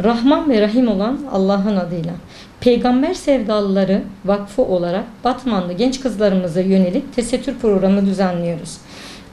Rahman ve Rahim olan Allah'ın adıyla. Peygamber Sevdalıları Vakfı olarak Batmanlı genç kızlarımıza yönelik tesettür programı düzenliyoruz.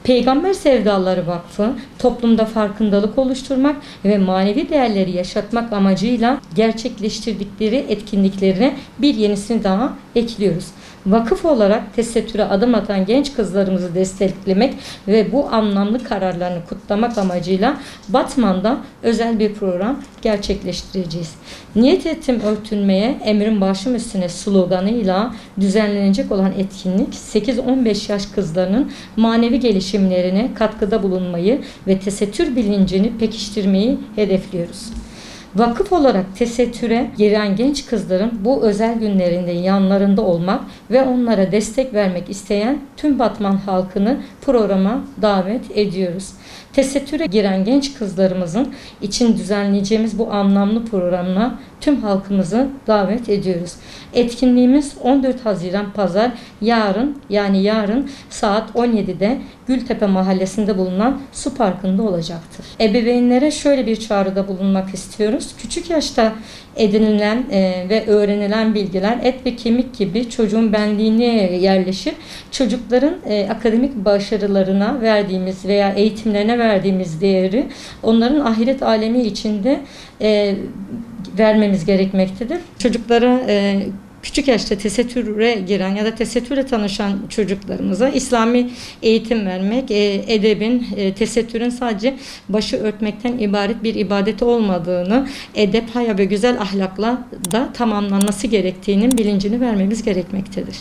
Peygamber Sevdalıları Vakfı, toplumda farkındalık oluşturmak ve manevi değerleri yaşatmak amacıyla gerçekleştirdikleri etkinliklerine bir yenisini daha ekliyoruz. Vakıf olarak tesettüre adım atan genç kızlarımızı desteklemek ve bu anlamlı kararlarını kutlamak amacıyla Batman'da özel bir program gerçekleştireceğiz. Niyet ettim örtünmeye, emrin başım üstüne sloganıyla düzenlenecek olan etkinlik 8-15 yaş kızlarının manevi gelişimlerine katkıda bulunmayı ve tesettür bilincini pekiştirmeyi hedefliyoruz. Vakıf olarak tesettüre giren genç kızların bu özel günlerinde yanlarında olmak ve onlara destek vermek isteyen tüm Batman halkını programa davet ediyoruz. Tesettüre giren genç kızlarımızın için düzenleyeceğimiz bu anlamlı programına tüm halkımızı davet ediyoruz. Etkinliğimiz 14 Haziran Pazar yarın saat 17'de Gültepe Mahallesi'nde bulunan Su Parkı'nda olacaktır. Ebeveynlere şöyle bir çağrıda bulunmak istiyoruz. Küçük yaşta edinilen ve öğrenilen bilgiler et ve kemik gibi çocuğun benliğine yerleşir. Çocukların akademik başarılarına verdiğimiz veya eğitimlerine verdiğimiz değeri onların ahiret alemi içinde vermemiz gerekmektedir. Çocuklara küçük yaşta tesettüre giren ya da tesettürle tanışan çocuklarımıza İslami eğitim vermek, edebin, tesettürün sadece başı örtmekten ibaret bir ibadet olmadığını, edep, haya ve güzel ahlakla da tamamlanması gerektiğinin bilincini vermemiz gerekmektedir.